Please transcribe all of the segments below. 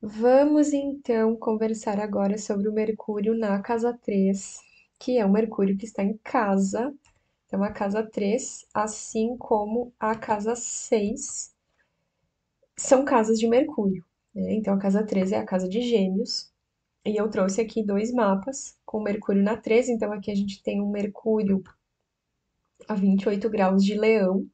Vamos então conversar agora sobre o Mercúrio na casa 3, que é o Mercúrio que está em casa. Então, a casa 3, assim como a casa 6, são casas de Mercúrio, né? Então, a casa 3 é a casa de Gêmeos. E eu trouxe aqui dois mapas com Mercúrio na 3. Então, aqui a gente tem um Mercúrio a 28 graus de Leão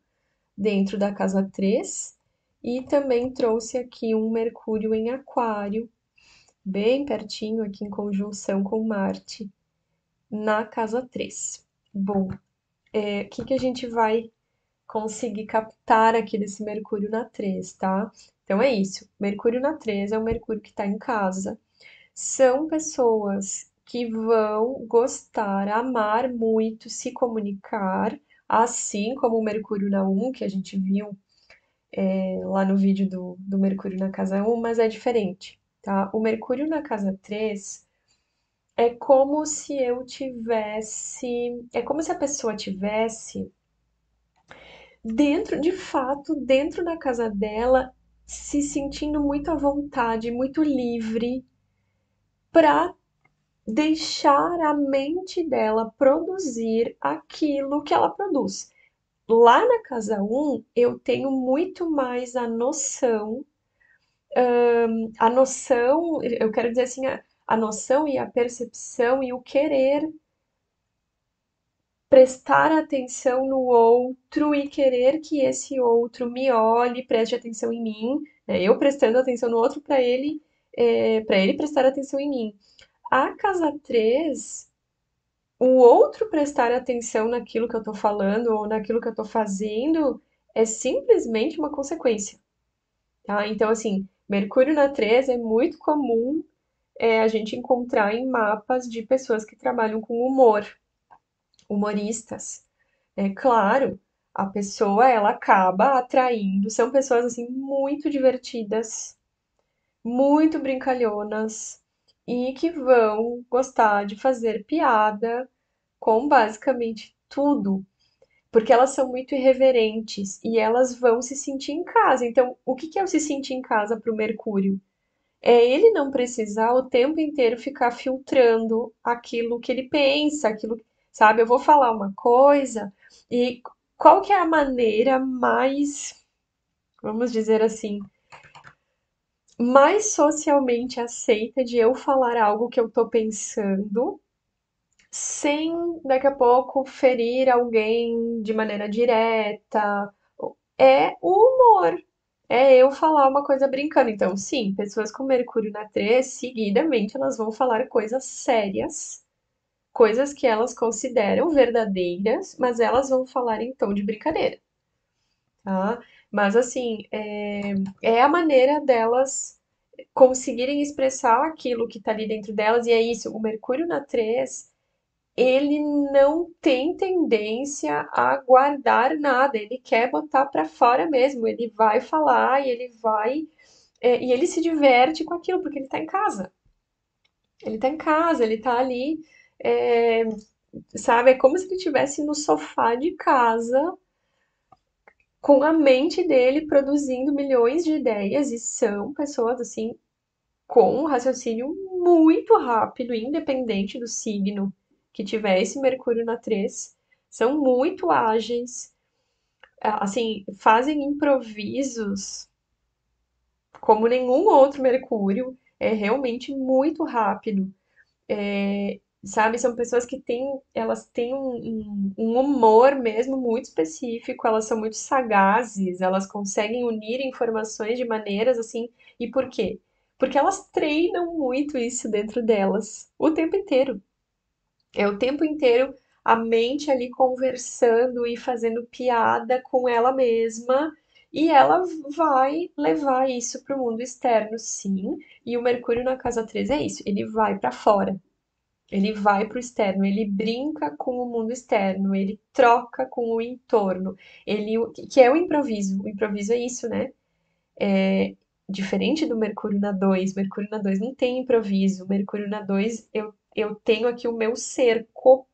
dentro da casa 3. E também trouxe aqui um Mercúrio em Aquário bem pertinho aqui em conjunção com Marte, na casa 3. Bom, o que que a gente vai conseguir captar aqui desse Mercúrio na 3, tá? Então é isso. Mercúrio na 3 é o Mercúrio que está em casa. São pessoas que vão gostar, amar muito, se comunicar, assim como o Mercúrio na 1, que a gente viu lá no vídeo do Mercúrio na casa 1, mas é diferente, tá? O Mercúrio na casa 3 é como se eu tivesse. É como se a pessoa tivesse dentro, de fato, dentro da casa dela, se sentindo muito à vontade, muito livre, para deixar a mente dela produzir aquilo que ela produz. Lá na casa um eu tenho muito mais a noção, eu quero dizer assim, a noção e a percepção e o querer prestar atenção no outro e querer que esse outro me olhe, preste atenção em mim, né? Eu prestando atenção no outro para ele prestar atenção em mim. A casa 3, o outro prestar atenção naquilo que eu estou falando ou naquilo que eu estou fazendo é simplesmente uma consequência, tá? Então, assim, Mercúrio na 3 é muito comum a gente encontrar em mapas de pessoas que trabalham com humor, humoristas. É claro, a pessoa ela acaba atraindo, são pessoas assim muito divertidas, muito brincalhonas e que vão gostar de fazer piada com basicamente tudo, porque elas são muito irreverentes e elas vão se sentir em casa. Então, o que que é o se sentir em casa para o Mercúrio? É ele não precisar o tempo inteiro ficar filtrando aquilo que ele pensa, aquilo, sabe? Eu vou falar uma coisa e qual que é a maneira mais, vamos dizer assim, mais socialmente aceita de eu falar algo que eu tô pensando, sem daqui a pouco ferir alguém de maneira direta? É o humor. É eu falar uma coisa brincando. Então, sim, pessoas com Mercúrio na 3, seguidamente elas vão falar coisas sérias, coisas que elas consideram verdadeiras, mas elas vão falar em tom de brincadeira, tá? Mas, assim, é a maneira delas conseguirem expressar aquilo que tá ali dentro delas, e é isso, o Mercúrio na 3 ele não tem tendência a guardar nada, ele quer botar para fora mesmo, ele vai falar e ele vai e ele se diverte com aquilo porque ele tá em casa. Ele tá em casa, ele tá ali, é, sabe? É como se ele estivesse no sofá de casa com a mente dele produzindo milhões de ideias e são pessoas assim com um raciocínio muito rápido, independente do signo que tiver esse Mercúrio na 3, são muito ágeis, assim, fazem improvisos como nenhum outro Mercúrio, é realmente muito rápido. Sabe, são pessoas que têm, elas têm um humor mesmo muito específico, elas são muito sagazes, elas conseguem unir informações de maneiras assim. E por quê? Porque elas treinam muito isso dentro delas o tempo inteiro. É o tempo inteiro a mente ali conversando e fazendo piada com ela mesma. E ela vai levar isso para o mundo externo, sim. E o Mercúrio na casa 3 é isso, ele vai para fora. Ele vai para o externo, ele brinca com o mundo externo, ele troca com o entorno, ele que é o improviso. O improviso é isso, né? Diferente do Mercúrio na 2, Mercúrio na 2 não tem improviso. Mercúrio na 2 eu tenho aqui o meu cerco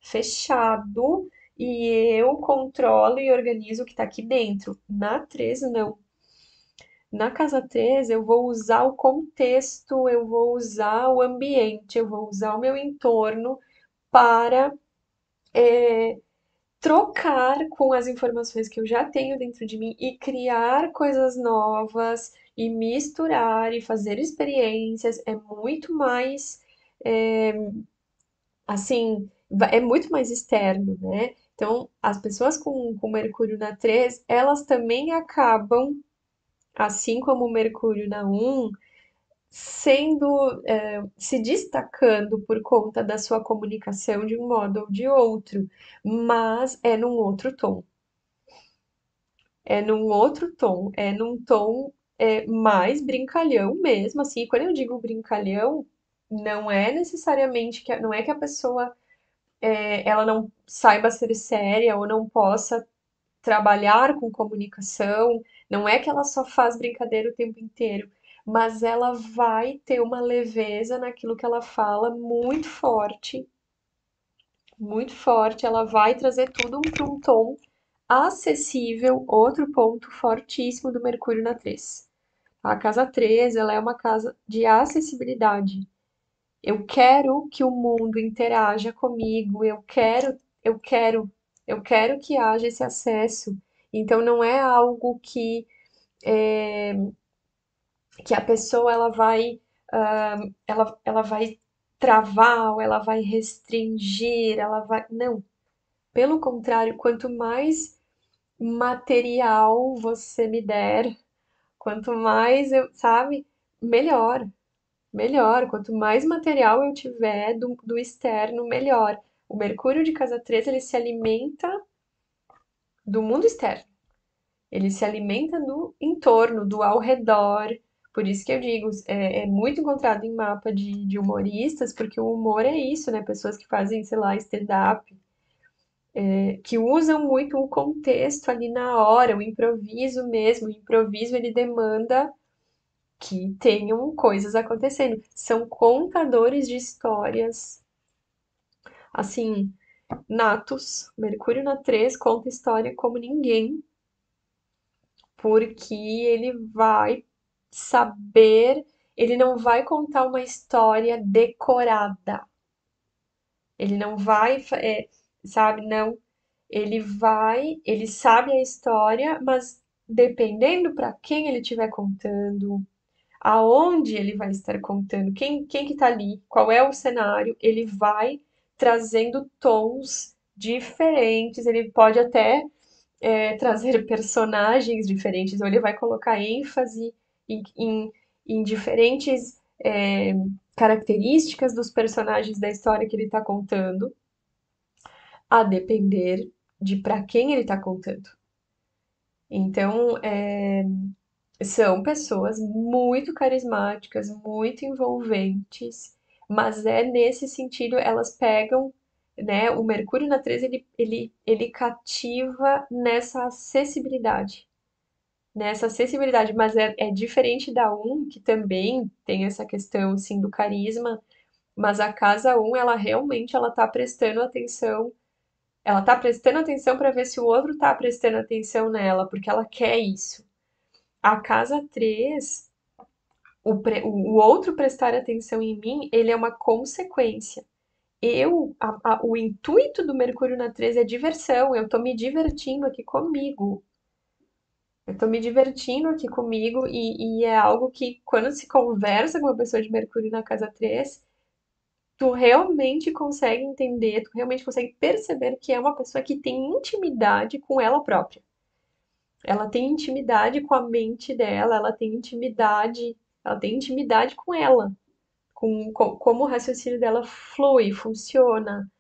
fechado e eu controlo e organizo o que está aqui dentro. Na 3 não. Na casa 3, eu vou usar o contexto, eu vou usar o ambiente, eu vou usar o meu entorno para trocar com as informações que eu já tenho dentro de mim e criar coisas novas e misturar e fazer experiências. É muito mais, é, assim, é muito mais externo, né? Então, as pessoas com Mercúrio na 3, elas também acabam, assim como o Mercúrio na 1, sendo, se destacando por conta da sua comunicação de um modo ou de outro, mas é num outro tom. É num outro tom, é num tom mais brincalhão mesmo, assim. E quando eu digo brincalhão, não é necessariamente que não é que a pessoa ela não saiba ser séria ou não possa trabalhar com comunicação, não é que ela só faz brincadeira o tempo inteiro, mas ela vai ter uma leveza naquilo que ela fala muito forte, ela vai trazer tudo para um tom acessível, outro ponto fortíssimo do Mercúrio na 3. A casa 3, ela é uma casa de acessibilidade. Eu quero que o mundo interaja comigo, eu quero que haja esse acesso. Então não é algo que a pessoa ela vai travar, ou ela vai restringir, ela vai. Não. Pelo contrário, quanto mais material você me der, quanto mais eu, sabe, melhor, melhor. Quanto mais material eu tiver do externo, melhor. O Mercúrio de casa 3 ele se alimenta do mundo externo. Ele se alimenta do entorno, do ao redor. Por isso que eu digo, é muito encontrado em mapa de humoristas, porque o humor é isso, né? Pessoas que fazem, sei lá, stand-up, que usam muito o contexto ali na hora, o improviso mesmo. O improviso ele demanda que tenham coisas acontecendo. São contadores de histórias, assim, natos. Mercúrio na 3 conta história como ninguém, porque ele vai saber, ele não vai contar uma história decorada. Ele não vai, sabe, não. Ele sabe a história, mas dependendo para quem ele estiver contando, aonde ele vai estar contando, quem que tá ali, qual é o cenário, ele vai trazendo tons diferentes, ele pode até trazer personagens diferentes, ou ele vai colocar ênfase em diferentes características dos personagens da história que ele está contando, a depender de para quem ele está contando. Então, são pessoas muito carismáticas, muito envolventes, mas é nesse sentido, elas pegam, né? O Mercúrio na 13 ele cativa nessa acessibilidade, mas é diferente da um que também tem essa questão, assim, do carisma, mas a casa um ela realmente, ela tá prestando atenção para ver se o outro tá prestando atenção nela, porque ela quer isso. A casa 3 o outro prestar atenção em mim, ele é uma consequência. O intuito do Mercúrio na 13 é diversão, eu tô me divertindo aqui comigo. Eu tô me divertindo aqui comigo e é algo que, quando se conversa com uma pessoa de Mercúrio na casa 3, tu realmente consegue entender, tu realmente consegue perceber que é uma pessoa que tem intimidade com ela própria. Ela tem intimidade com a mente dela, ela tem intimidade com ela, com como o raciocínio dela flui, funciona.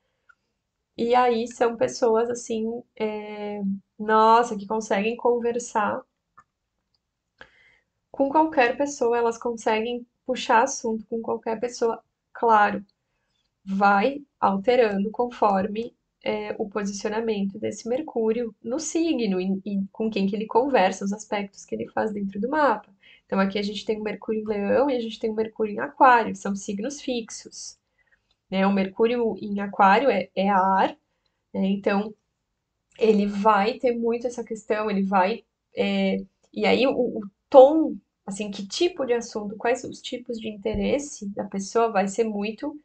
E aí são pessoas assim, nossa, que conseguem conversar com qualquer pessoa, elas conseguem puxar assunto com qualquer pessoa. Claro, vai alterando conforme o posicionamento desse Mercúrio no signo e com quem que ele conversa, os aspectos que ele faz dentro do mapa. Então aqui a gente tem o Mercúrio em Leão e a gente tem o Mercúrio em Aquário, são signos fixos. Né? O Mercúrio em Aquário é ar, né? Então ele vai ter muito essa questão, ele vai. E aí o tom assim, que tipo de assunto, quais os tipos de interesse da pessoa vai ser muito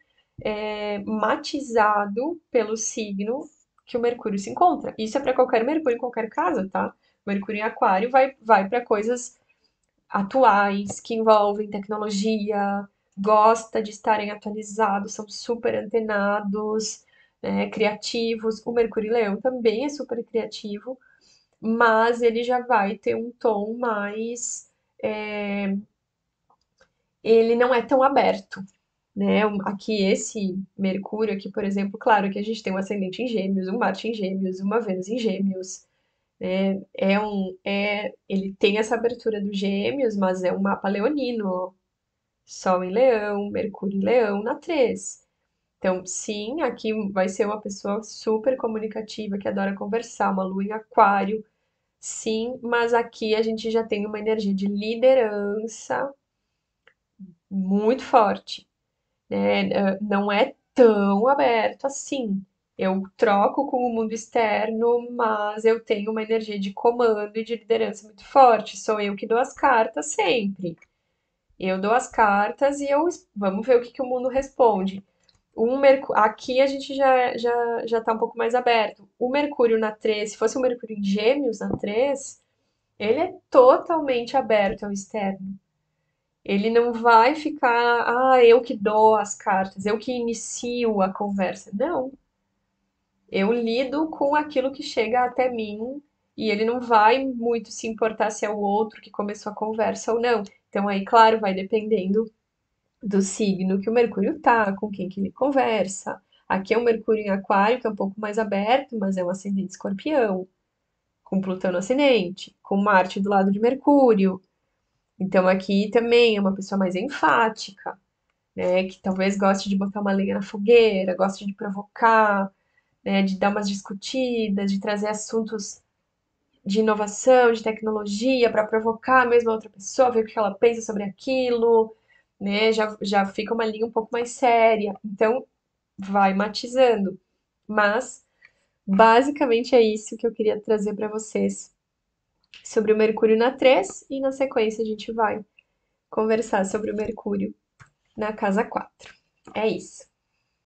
matizado pelo signo que o Mercúrio se encontra. Isso é para qualquer Mercúrio em qualquer casa, tá? Mercúrio em Aquário vai para coisas atuais que envolvem tecnologia, gosta de estarem atualizados, são super antenados, criativos. O Mercúrio em Leão também é super criativo, mas ele já vai ter um tom mais. Ele não é tão aberto, né? Aqui esse Mercúrio aqui, por exemplo, claro que a gente tem um ascendente em Gêmeos, um Marte em Gêmeos, uma Vênus em Gêmeos, né? Ele tem essa abertura do Gêmeos, mas é um mapa leonino, Sol em Leão, Mercúrio em Leão na 3. Então, sim, aqui vai ser uma pessoa super comunicativa, que adora conversar, uma lua em Aquário, sim, mas aqui a gente já tem uma energia de liderança muito forte, né? Não é tão aberto assim. Eu troco com o mundo externo, mas eu tenho uma energia de comando e de liderança muito forte. Sou eu que dou as cartas sempre. Eu dou as cartas e vamos ver o que que o mundo responde. Aqui a gente já tá um pouco mais aberto. O Mercúrio na 3, se fosse o Mercúrio em Gêmeos na 3, ele é totalmente aberto ao externo. Ele não vai ficar, eu que dou as cartas, eu que inicio a conversa. Não, eu lido com aquilo que chega até mim e ele não vai muito se importar se é o outro que começou a conversa ou não. Então aí, claro, vai dependendo do signo que o Mercúrio tá, com quem que ele conversa. Aqui é o Mercúrio em Aquário, que é um pouco mais aberto, mas é um ascendente escorpião, com Plutão no ascendente, com Marte do lado de Mercúrio. Então aqui também é uma pessoa mais enfática, né, que talvez goste de botar uma lenha na fogueira, goste de provocar, né, de dar umas discutidas, de trazer assuntos de inovação, de tecnologia, para provocar mesmo a outra pessoa, ver o que ela pensa sobre aquilo, né? Já fica uma linha um pouco mais séria. Então, vai matizando. Mas, basicamente, é isso que eu queria trazer para vocês sobre o Mercúrio na 3 e na sequência a gente vai conversar sobre o Mercúrio na casa 4. É isso.